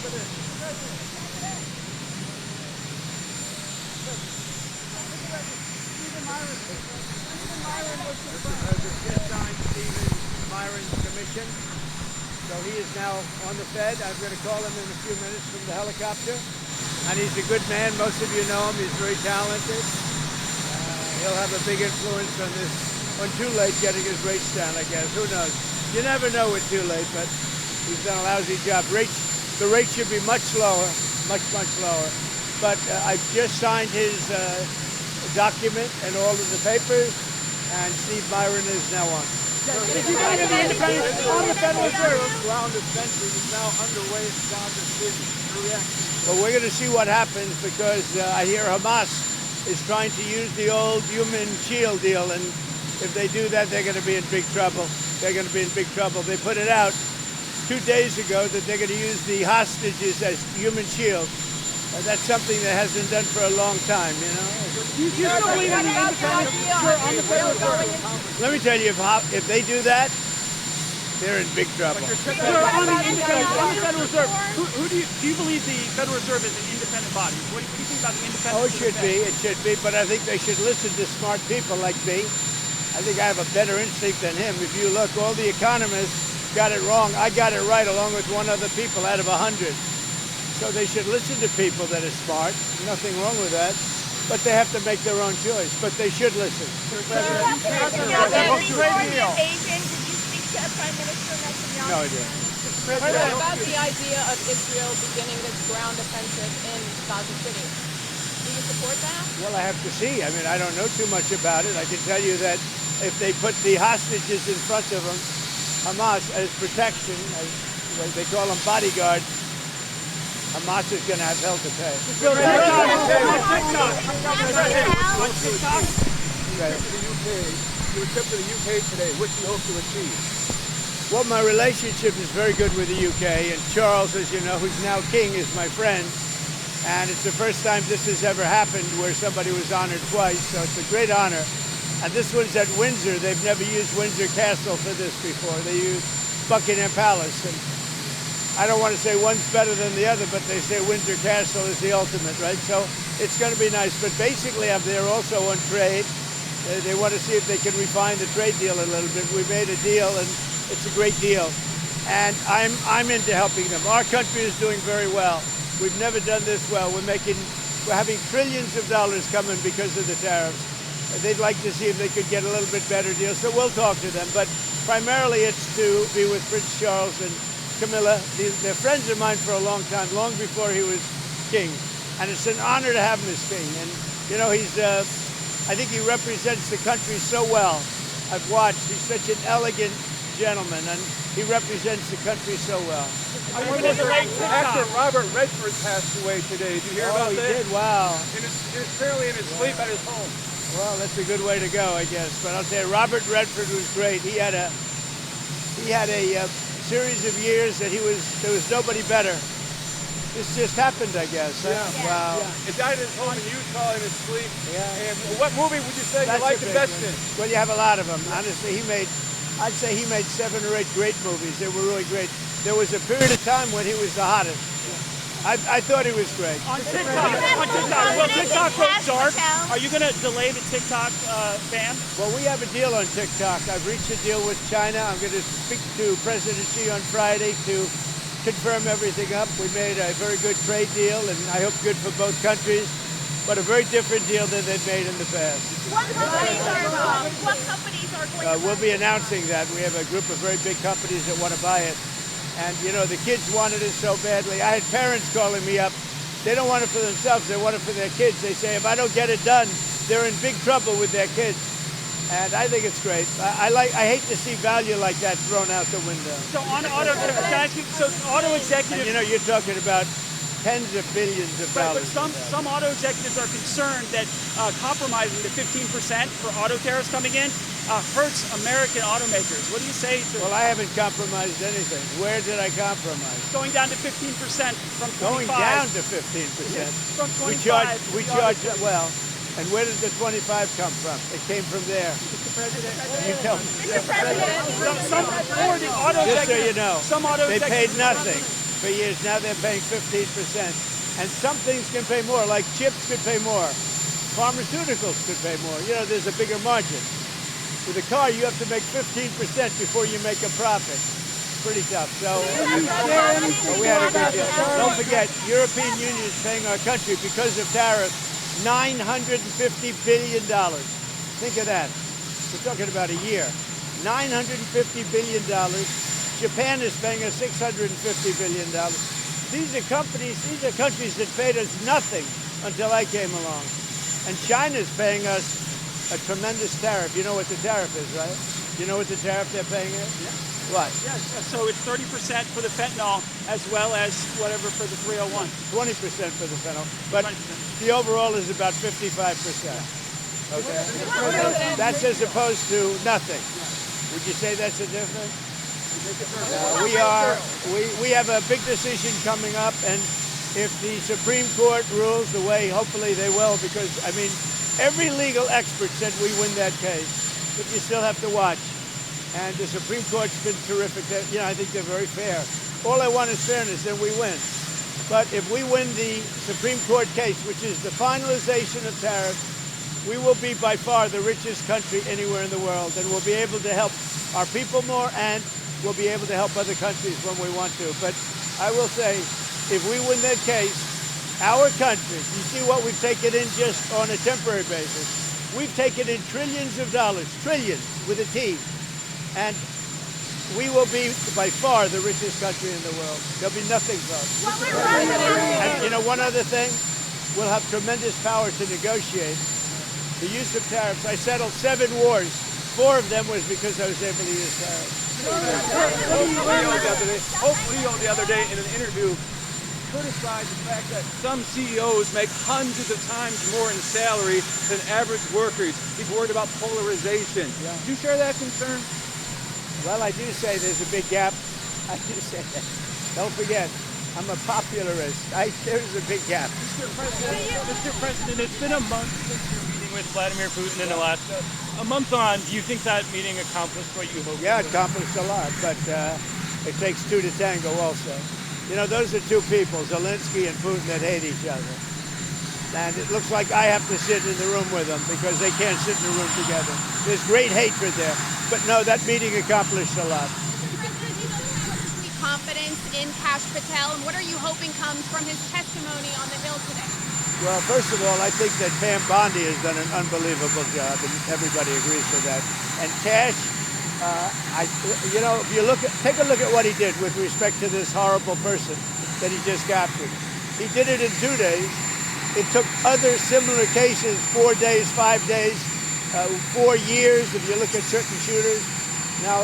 Just signed Stephen Myron's commission. So he is now on the Fed. I'm going to call him in a few minutes from the helicopter. And he's a good man. Most of you know him. He's very talented. He'll have a big influence on this, on Too Late getting his rates down, I guess. Who knows? You never know with Too Late, but he's done a lousy job. The rate should be much lower, much lower. But I've just signed his document and all of the papers, and Steve Myron is now on. If you go to the independence on the Federal Reserve, round of fencing is now underway in Gaza City. Well, we're going to see what happens because I hear Hamas is trying to use the old human shield deal, and if they do that, they're going to be in big trouble. They're going to be in big trouble. They put it out 2 days ago that they're going to use the hostages as human shield. That's something that hasn't done for a long time, you know. you still believe in the independence on the Federal Reserve? Let me tell you, if they do that, they're in big trouble. Sir, on the independence, on the Federal Reserve, who do you believe the Federal Reserve is an independent body? What do you think about the independence? Oh, it should be, but I think they should listen to smart people like me. I think I have a better instinct than him. If you look, all the economists got it wrong. I got it right along with one other people out of 100. So they should listen to people that are smart. Nothing wrong with that. But they have to make their own choice. But they should listen. Prime Minister Netanyahu? No idea. What about the idea of Israel beginning its ground offensive in Gaza City? Do you support that? Well, I have to see. I mean, I don't know too much about it. I can tell you that if they put the hostages in front of them, Hamas, as protection, as they call them bodyguards, Hamas is going to have hell to pay. You trip to the UK today. What do you hope to achieve? Well, my relationship is very good with the UK, and Charles, as you know, who's now king, is my friend. And it's the first time this has ever happened where somebody was honored twice, so it's a great honor. And this one's at Windsor. They've never used Windsor Castle for this before. They used Buckingham Palace. And I don't want to say one's better than the other, but they say Windsor Castle is the ultimate, right? So it's going to be nice. But basically, I'm there also on trade. They want to see if they can refine the trade deal a little bit. We made a deal, and it's a great deal. And I'm into helping them. Our country is doing very well. We've never done this well. We're having trillions of dollars coming because of the tariffs. They'd like to see if they could get a little bit better deal. So we'll talk to them. But primarily it's to be with Prince Charles and Camilla. They're friends of mine for a long time, long before he was king. And it's an honor to have him as king. And, you know, I think he represents the country so well. I've watched. He's such an elegant gentleman, and he represents the country so well. Actor Robert Redford passed away today. Did you hear about that? Oh, he did? Wow. Apparently in his sleep at his home. Well, that's a good way to go, I guess. But I'll tell you, Robert Redford was great. He had a series of years that there was nobody better. This just happened, I guess. Huh? Yeah. Wow. Yeah. He died at his home in Utah in his sleep. Yeah. And what movie would you say you liked the best in? Well, you have a lot of them. Honestly, I'd say he made 7 or 8 great movies. They were really great. There was a period of time when he was the hottest. I thought he was great. On TikTok, will TikTok go dark? Are you going to delay the TikTok ban? Well, we have a deal on TikTok. I've reached a deal with China. I'm going to speak to President Xi on Friday to confirm everything up. We made a very good trade deal, and I hope good for both countries, but a very different deal than they've made in the past. What companies are going to We'll be announcing that. We have a group of very big companies that want to buy it. And, you know, the kids wanted it so badly. I had parents calling me up. They don't want it for themselves. They want it for their kids. They say, if I don't get it done, they're in big trouble with their kids. And I think it's great. I hate to see value like that thrown out the window. So on auto executives... And, you know, you're talking about tens of billions of dollars. But some auto executives are concerned that compromising the 15% for auto tariffs coming in hurts American automakers. What do you say to... Well, I haven't compromised anything. Where did I compromise? Going down to 15% from 25. Going down to 15%? Yes, from 25. We charge, well, and where did the 25 come from? It came from there. Mr. President. You tell me. Mr. President. Some auto Just so you know, some auto they paid nothing. for years. Now they're paying 15%. And some things can pay more, like chips could pay more. Pharmaceuticals could pay more. You know, there's a bigger margin. With a car, you have to make 15% before you make a profit. Pretty tough. So we had a big deal. Don't forget, European Union is paying our country because of tariffs $950 billion. Think of that. We're talking about a year. $950 billion. Japan is paying us $650 billion. These are countries that paid us nothing until I came along. And China's paying us a tremendous tariff. You know what the tariff is, right? You know what the tariff they're paying us? Yeah. What? Yeah, so it's 30% for the fentanyl as well as whatever for the 301. 20% for the fentanyl. But 20%. the overall is about 55%. Okay? That's as opposed to nothing. Would you say that's a difference? We have a big decision coming up, and if the Supreme Court rules the way hopefully they will, because I mean every legal expert said we win that case, but you still have to watch. And the Supreme Court's been terrific. I think they're very fair. All I want is fairness, and we win. But if we win the Supreme Court case, which is the finalization of tariffs, we will be by far the richest country anywhere in the world, and we'll be able to help our people more, and we'll be able to help other countries when we want to. But I will say, if we win that case, our country, you see what we've taken in just on a temporary basis. We've taken in trillions of dollars, trillions with a T, and we will be by far the richest country in the world. There'll be nothing close. And you know, one other thing, we'll have tremendous power to negotiate. The use of tariffs, I settled 7 wars. 4 of them was because I was able to use tariffs. Hope Leo the other day in an interview criticized the fact that some CEOs make hundreds of times more in salary than average workers. He's worried about polarization. Yeah. Do you share that concern? Well, I do say there's a big gap. I do say that. Don't forget, I'm a popularist. There's a big gap. Mr. President, it's been a month since your meeting with Vladimir Putin in Alaska. A month on, do you think that meeting accomplished what you hoped? Yeah, it accomplished a lot, but it takes 2 to tango also. You know, those are 2 people, Zelensky and Putin, that hate each other. And it looks like I have to sit in the room with them because they can't sit in the room together. There's great hatred there. But no, that meeting accomplished a lot. Confidence in Kash Patel, and what are you hoping comes from his testimony on the Hill today? Well, first of all, I think that Pam Bondi has done an unbelievable job, and everybody agrees with that. And Kash, if you take a look at what he did with respect to this horrible person that he just captured. He did it in 2 days. It took other similar cases 4 days, 5 days, 4 years. If you look at certain shooters. Now,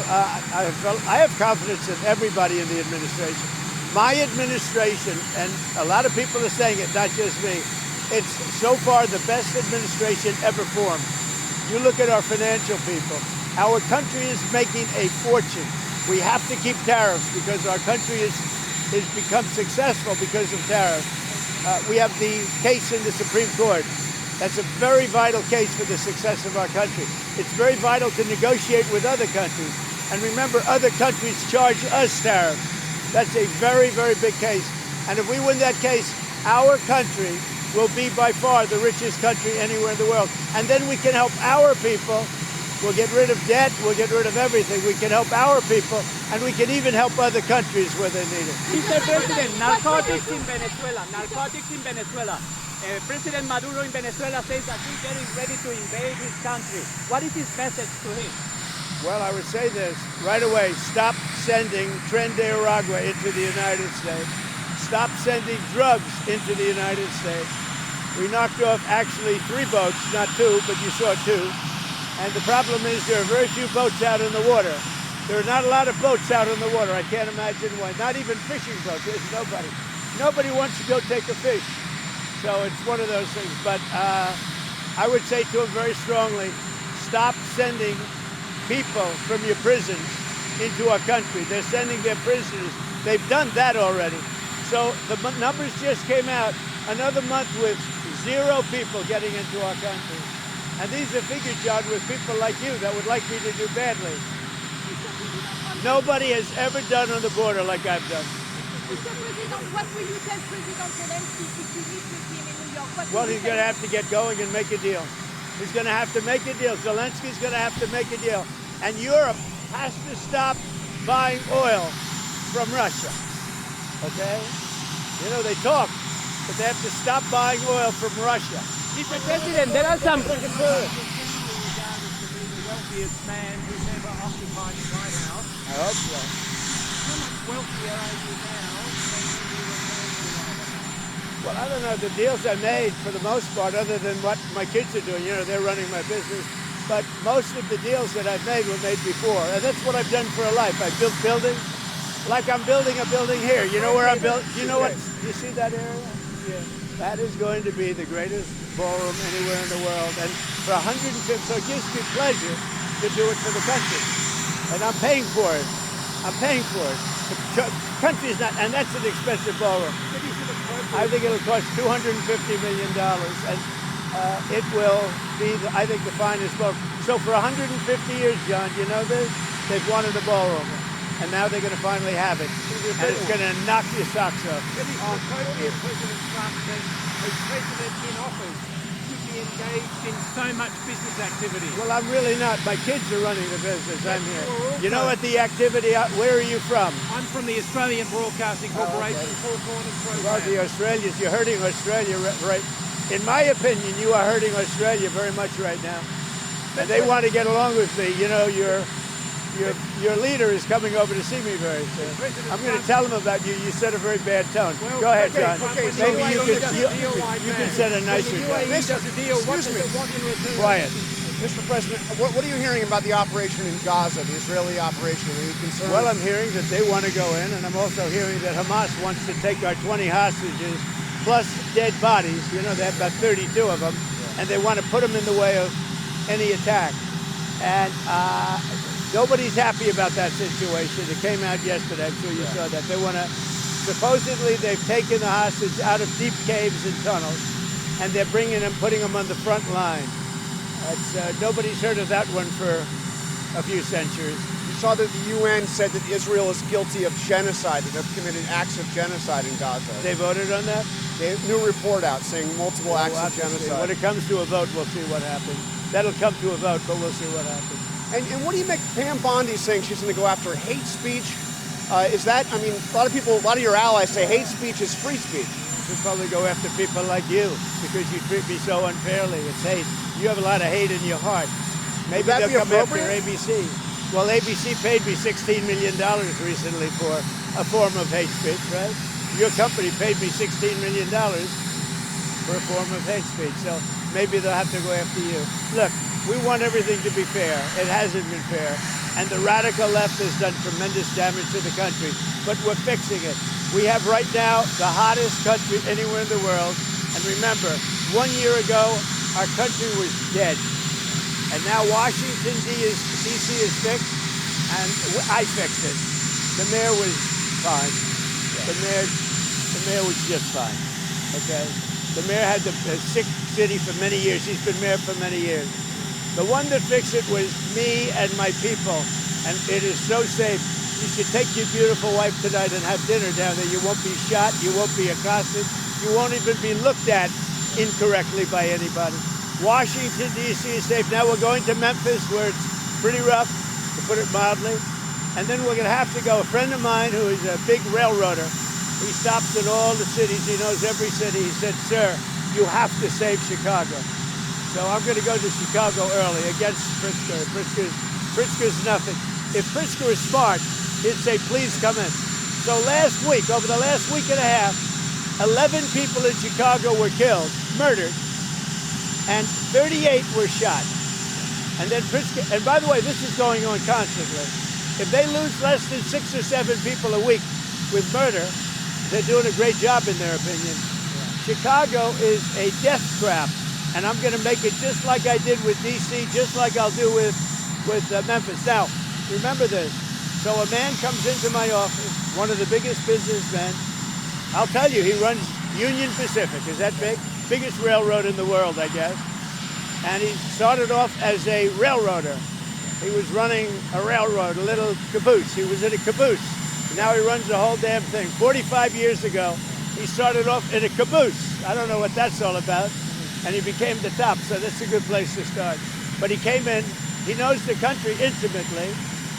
I have confidence in everybody in the administration. My administration, and a lot of people are saying it, not just me, it's so far the best administration ever formed. You look at our financial people. Our country is making a fortune. We have to keep tariffs because our country has become successful because of tariffs. We have the case in the Supreme Court. That's a very vital case for the success of our country. It's very vital to negotiate with other countries. And remember, other countries charge us tariffs. That's a very, very big case. And if we win that case, our country will be by far the richest country anywhere in the world. And then we can help our people. We'll get rid of debt. We'll get rid of everything. We can help our people, and we can even help other countries where they need it. Mr. President, narcotics in Venezuela. Narcotics in Venezuela. President Maduro in Venezuela says that he's getting ready to invade his country. What is his message to him? Well, I would say this right away. Stop sending Tren de Aragua into the United States. Stop sending drugs into the United States. We knocked off actually 3 boats, not 2, but you saw 2. And the problem is there are very few boats out in the water. There are not a lot of boats out in the water. I can't imagine why. Not even fishing boats. There's nobody. Nobody wants to go take a fish. So it's one of those things. But I would say to him very strongly, stop sending people from your prisons into our country. They're sending their prisoners. They've done that already. So the numbers just came out. Another month with 0 people getting into our country. And these are figures, John, with people like you that would like me to do badly. Nobody has ever done on the border like I've done. Mr. President, what will you tell President Zelensky if you meet with him in New York? What Well, will you he's going to say? have to get going and make a deal. He's going to have to make a deal. Zelensky's going to have to make a deal. And Europe has to stop buying oil from Russia. Okay? You know, they talk, but they have to stop buying oil from Russia. Mr. President, there are some. The wealthiest man who's ever occupied the White House. I hope so. How much wealthier are you now than when you were in the White House? Well, I don't know. The deals I made, for the most part, other than what my kids are doing, you know, they're running my business. But most of the deals that I've made were made before. And that's what I've done for a life. I built buildings. Like I'm building a building here. You know where I'm building? You know what? You see that area? Yeah. That is going to be the greatest ballroom anywhere in the world. And for 150, so it gives me pleasure to do it for the country. And I'm paying for it. I'm paying for it. The country's not, and that's an expensive ballroom. I think it'll cost $250 million, and it will be, I think, the finest ballroom. So for 150 years, John, you know this? They've wanted a ballroom, and now they're going to finally have it, and it's going to knock your socks off. President Trump says a president in office should be engaged in so much business activity. Well, I'm really not. My kids are running the business. I'm here. You know what the activity, where are you from? I'm from the Australian Broadcasting Corporation, Four Corners Well, program. the Australians, you're hurting Australia, right? In my opinion, you are hurting Australia very much right now. And they want to get along with me. You know, your leader is coming over to see me very soon. I'm going to tell him about you. You set a very bad tone. Go ahead, John. Okay, so Maybe you you can set a nicer When the tone. UAE does a deal, what does it want in return? Quiet. Mr. President, what are you hearing about the operation in Gaza, the Israeli operation? Are you concerned? Well, I'm hearing that they want to go in, and I'm also hearing that Hamas wants to take our 20 hostages, plus dead bodies. You know, they have about 32 of them, and they want to put them in the way of any attack. And nobody's happy about that situation. It came out yesterday. I'm sure you saw that. They want to, supposedly they've taken the hostage out of deep caves and tunnels, and they're bringing them, putting them on the front line. Nobody's heard of that one for a few centuries. You saw that the UN said that Israel is guilty of genocide, that they've committed acts of genocide in Gaza. They voted on that? They have a new report out saying multiple acts We'll of have to see. genocide. When it comes to a vote, we'll see what happens. That'll come to a vote, but we'll see what happens. And what do you make Pam Bondi saying she's going to go after hate speech? Is that, I mean, a lot of your allies say hate speech is free speech. We'll probably go after people like you because you treat me so unfairly. It's hate. You have a lot of hate in your heart. Maybe that they'll be come after appropriate? ABC. Well, ABC paid me $16 million recently for a form of hate speech, right? Your company paid me $16 million for a form of hate speech. So maybe they'll have to go after you. Look, we want everything to be fair. It hasn't been fair. And the radical left has done tremendous damage to the country. But we're fixing it. We have right now the hottest country anywhere in the world. And remember, 1 year ago, our country was dead. And now Washington, D.C. is fixed, and I fixed it. The mayor was fine. The mayor was just fine, okay? The mayor had a sick city for many years. He's been mayor for many years. The one that fixed it was me and my people, and it is so safe. You should take your beautiful wife tonight and have dinner down there. You won't be shot. You won't be accosted. You won't even be looked at incorrectly by anybody. Washington, D.C. is safe. Now we're going to Memphis, where it's pretty rough, to put it mildly. And then we're going to have to go. A friend of mine who is a big railroader, he stops in all the cities. He knows every city. He said, sir, you have to save Chicago. So I'm going to go to Chicago early against Pritzker. Pritzker's nothing. If Pritzker is smart, he'd say, please come in. So last week, over the last week and a half, 11 people in Chicago were killed, murdered, and 38 were shot. And then Pritzker, and by the way, this is going on constantly. If they lose less than 6 or 7 people a week with murder, they're doing a great job in their opinion. Yeah. Chicago is a death trap, and I'm going to make it just like I did with D.C., just like I'll do with Memphis. Now, remember this. So a man comes into my office, one of the biggest businessmen. I'll tell you, he runs Union Pacific. Is that big? Biggest railroad in the world, I guess. And he started off as a railroader. He was running a railroad, a little caboose. He was in a caboose. Now he runs the whole damn thing. 45 years ago, he started off in a caboose. I don't know what that's all about. And he became the top, so that's a good place to start. But he came in, he knows the country intimately.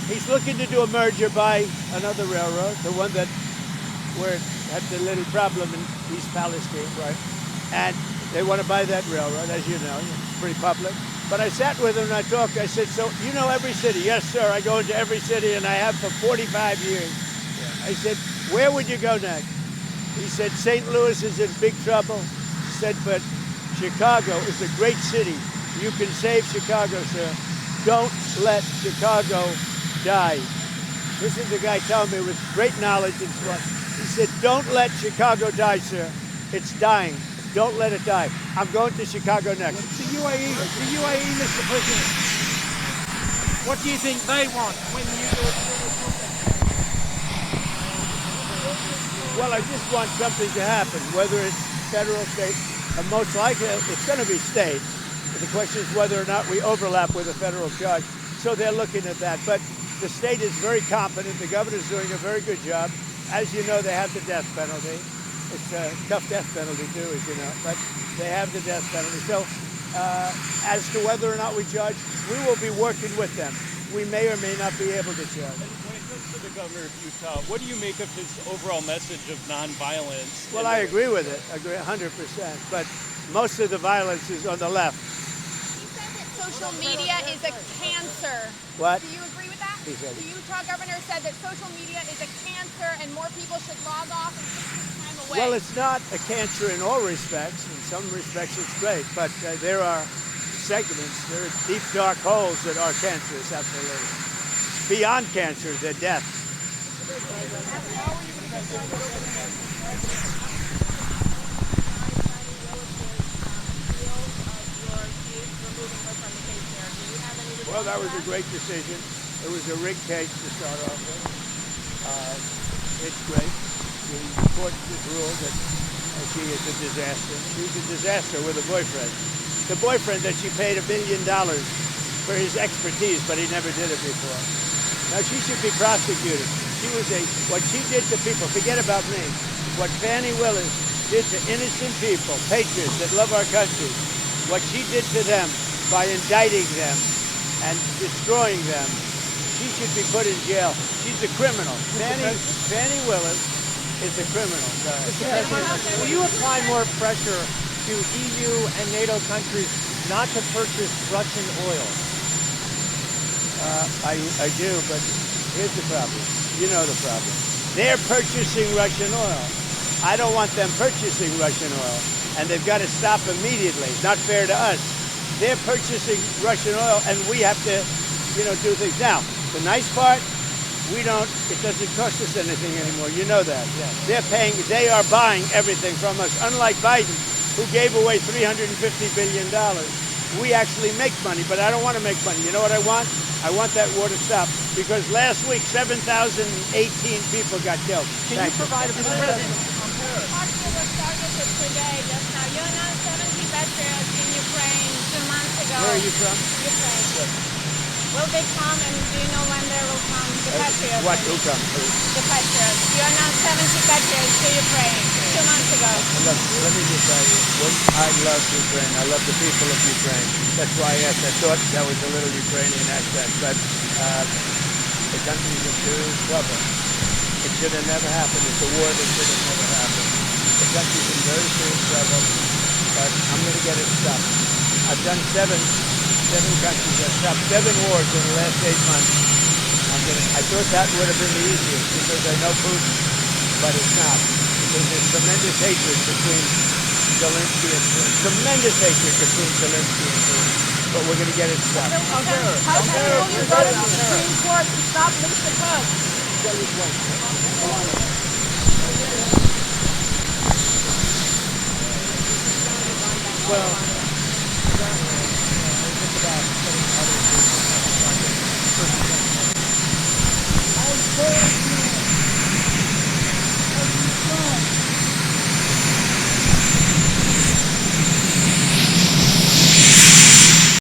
He's looking to do a merger by another railroad, the one that where it had the little problem in East Palestine. Right. And they want to buy that railroad, as you know. It's pretty public. But I sat with him and I talked. I said, so you know every city? Yes, sir. I go into every city, and I have for 45 years. I said, where would you go next? He said, St. Louis is in big trouble. He said, but Chicago is a great city. You can save Chicago, sir. Don't let Chicago die. This is the guy telling me with great knowledge and stuff. He said, don't let Chicago die, sir. It's dying. Don't let it die. I'm going to Chicago next. The UAE, Mr. President. What do you think they want when you do it? Well, I just want something to happen, whether it's federal, state, and most likely it's going to be state. But the question is whether or not we overlap with a federal judge. So they're looking at that. But the state is very competent. The governor's doing a very good job. As you know, they have the death penalty. It's a tough death penalty too, as you know, but they have the death penalty. So as to whether or not we judge, we will be working with them. We may or may not be able to judge. When it comes to the governor of Utah, what do you make of his overall message of nonviolence? Well, I agree with it. I agree 100%. But most of the violence is on the left. He said that social media is a cancer. What? Do you agree with that? He said it. The Utah governor said that social media is a cancer and more people should log off and take this time away. Well, it's not a cancer in all respects. In some respects, it's great. But there are segments, there are deep, dark holes that are cancerous, absolutely. Beyond cancer, they're death. Well, that was a great decision. It was a rigged case to start off with. It's great. The court just ruled that she is a disaster. She's a disaster with a boyfriend. The boyfriend that she paid $1 million for his expertise, but he never did it before. Now, she should be prosecuted. What she did to people, forget about me, what Fannie Willis did to innocent people, patriots that love our country, what she did to them by indicting them and destroying them, she should be put in jail. She's a criminal. Fannie Willis is a criminal. Will you apply more pressure to EU and NATO countries not to purchase Russian oil? I do, but here's the problem. You know the problem. They're purchasing Russian oil. I don't want them purchasing Russian oil, and they've got to stop immediately. It's not fair to us. They're purchasing Russian oil, and we have to, do things. Now, the nice part, it doesn't cost us anything anymore. You know that. Yeah. They are buying everything from us, unlike Biden, who gave away $350 billion. We actually make money, but I don't want to make money. You know what I want? I want that war to stop, because last week 7,018 people got killed. Can you provide a president? Hospital started today, just now. You announced 70 veterans in Ukraine 2 months ago. Where are you from? Ukraine. Will they come, and do you know when they will come? The patriots. What? Who come? The patriots. You announced 70 patriots to Ukraine 2 months ago. Look, let me just tell you, I love Ukraine. I love the people of Ukraine. That's why I asked. I thought that was a little Ukrainian accent, but the country's in serious trouble. It should have never happened. It's a war that should have never happened. The country's in very serious trouble, but I'm going to get it stopped. I've done seven countries. I've stopped 7 wars in the last 8 months. I thought that would have been the easiest because I know Putin, but it's not. Because there's tremendous hatred between Zelensky and Putin. Tremendous hatred between Zelensky and Putin. But we're going to get it stopped. How will you go to the Supreme Court to stop Mr. Cook? Well, I'm